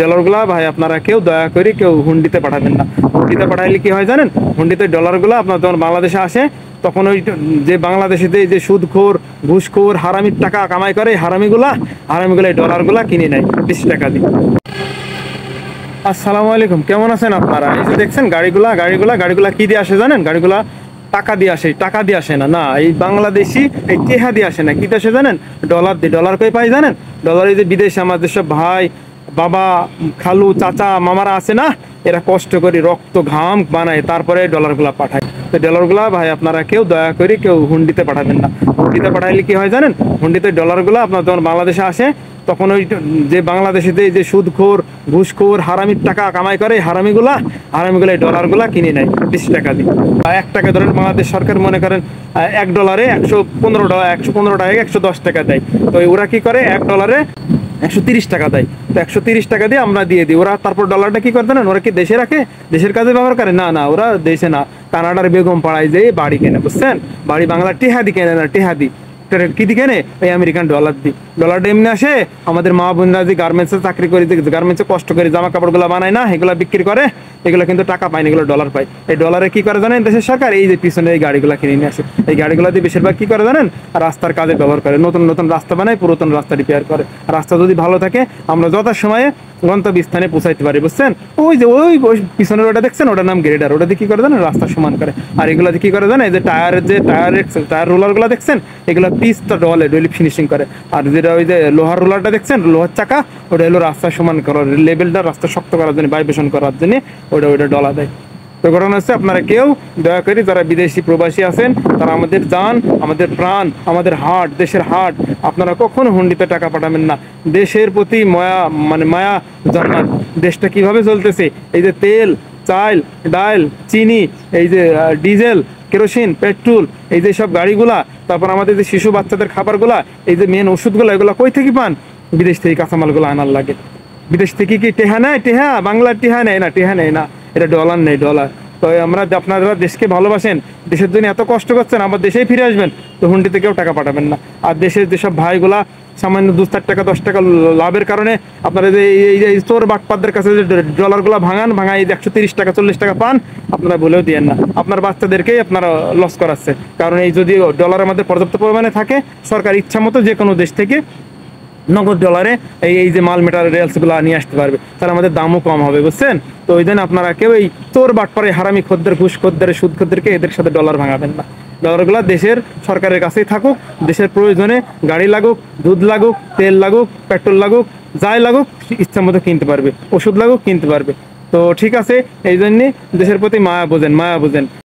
ডলারগুলা ভাই আপনারা কেউ দয়া করে কেউ হুন্ডিতে পাঠাবেন না। হুন্ডিতে পাঠাইলে কি হয় জানেন? হুন্ডিতে ডলারগুলা আপনার যখন বাংলাদেশে আসে তখন ওই যে বাংলাদেশেতে যে সুদখোর ঘুষখোর হারামির টাকা কামাই করে হারামিগুলা এই ডলারগুলা কিনে নেয় 20 টাকা দিয়ে। আসসালামু আলাইকুম, কেমন আছেন আপনারা? এই যে দেখছেন গাড়িগুলা কি দিয়ে আসে জানেন? গাড়িগুলা টাকা দিয়ে আসে, টাকা দিয়ে আসে না, না এই বাংলাদেশি এই টেহা দিয়ে আসে না। কি দিয়ে আসে জানেন? ডলার দিয়ে। ডলার কই পাই জানেন? ডলার এই যে বিদেশে আমাদের সব ভাই বাবা খালু চাচা মামারা আছে না, এরা কষ্ট করে রক্ত ঘাম বানায় তারপরে ডলারগুলা পাঠায়। তো ডলারগুলা ভাই আপনারা কেউ দয়া করে কেউ হুন্ডিতে পাঠাবেন না। হুন্ডিতে পাঠাইলে কি হয় জানেন? হুন্ডিতে ডলারগুলা আপনার যখন বাংলাদেশে আসে তখন ওই যে বাংলাদেশেতে যে সুদখোর ঘুষখোর হারামির টাকা কামাই করে হারামিগুলা এই ডলারগুলা কিনে নেয় 20 টাকা দিয়ে। 1 টাকা ধরেন বাংলাদেশ সরকার মনে করেন $1 115 টাকা 110 টাকা দেয়। তো ওরা কি করে $1 130 টাকা দেয়। তো 130 টাকা দিয়ে আমরা দিয়ে দিই। ওরা তারপর ডলারটা কি করে জানেন? ওরা কি দেশে রাখে, দেশের কাজে ব্যবহার করে? না না, ওরা দেশে না, কানাডার বেগম পাড়ায় যেয়ে বাড়ি কেনে, বুঝছেন? বাড়ি বাংলার টেহাদি কেনে না, টেহাদি কি দি কেনে? ওই আমেরিকান ডলার দি। ডলারটা এমনি আসে আমাদের মা বোনরা যে গার্মেন্টসে চাকরি করে, যে গার্মেন্টসে কষ্ট করে জামা কাপড়গুলো বানায় না, এগুলো বিক্রি করে, এগুলো কিন্তু টাকা পায় না, এগুলো ডলার পায়। এই ডলারে কি করে জানেন দেশের সরকার? এই যে পিছনে এই গাড়িগুলো কিনে নিয়ে আসে, এই গাড়িগুলো দিয়ে বেশিরভাগ কি করে জানেন? রাস্তার কাজে ব্যবহার করে, নতুন নতুন রাস্তা বানায়, পুরাতন রাস্তা রিপেয়ার করে। রাস্তা যদি ভালো থাকে আমরা যথাসময়ে গন্তব্যস্থানে পৌঁছাইতে পারি, বুঝছেন? ওই যে ওই পিছনের ওটা দেখছেন, ওটার নাম গ্রেডার। ওটা দিয়ে কি করে জানেন? রাস্তা সমান করে। আর এগুলো দিয়ে কি করে জানেন? এই যে টায়ার রোলারগুলো দেখছেন, এগুলো পিচটা ডলে ফিনিশিং করে। আর যেটা ওই যে লোহার রোলারটা দেখছেন, লোহার চাকা, ওটা হলো রাস্তা সমান করার, লেভেলটা রাস্তা শক্ত করার জন্য, ভাইব্রেশন করার জন্য ওটা ডলা দেয়। তো ঘটনা হচ্ছে আপনারা কেউ দয়া করে যারা বিদেশি প্রবাসী আছেন, তারা আমাদের জান, আমাদের প্রাণ, আমাদের হার্ট, দেশের হার্ট, আপনারা কখনো হুন্ডিতে টাকা পাঠাবেন না। দেশের প্রতি মায়া জন্মার। দেশটা কিভাবে চলতেছে, এই যে তেল চাল ডাল চিনি, এই যে ডিজেল কেরোসিন পেট্রোল, এই যে সব গাড়িগুলা, তারপর আমাদের যে শিশু বাচ্চাদের খাবারগুলা, এই যে মেন ওষুধগুলো, এগুলো কই থেকে পান? বিদেশ থেকে কাঁচামালগুলো আনার লাগে। বিদেশ থেকে কি টেহা নেয়? টেহা বাংলার টেহা নেয় না, টেহা নেয় না, এটা ডলার নেই, ডলার। তো আমরা আপনারা দেশকে ভালোবাসেন, দেশের জন্য এত কষ্ট করছেন, আবার দেশেই ফিরে আসবেন, তো হুন্ডিতে কেউ টাকা পাঠাবেন না। আর দেশের যেসব ভাইগুলা সামান্য 2-4 টাকা 10 টাকা লাভের কারণে আপনারা যে এই যে চোর বাটপাতদের কাছে যে ডলারগুলো ভাঙায় এই যে 130 টাকা 40 টাকা পান, আপনারা বলেও দিয়েন না। আপনার বাচ্চাদেরকেই আপনারা লস করাচ্ছে। কারণ এই যদি ডলার আমাদের পর্যাপ্ত পরিমাণে থাকে, সরকার ইচ্ছা মতো যে কোনো দেশ থেকে নগদ ডলারে এই যে মাল মেটেরিয়ালসগুলো নিয়ে আসতে পারবে, তাহলে আমাদের দামও কম হবে, বুঝছেন? তো ওই জন্য আপনারা কেউ এই চোর বাটপারে হারামি খদ্দের ঘুষ খদ্দের সুদ খদ্দেরকে এদের সাথে ডলার ভাঙাবেন না। ডলারগুলো দেশের সরকারের কাছেই থাকুক, দেশের প্রয়োজনে গাড়ি লাগুক, দুধ লাগুক, তেল লাগুক, পেট্রোল লাগুক, যাই লাগুক ইচ্ছা মতো কিনতে পারবে, ওষুধ লাগুক কিনতে পারবে। তো ঠিক আছে, এই জন্যে দেশের প্রতি মায়া বোঝেন, মায়া বোঝেন।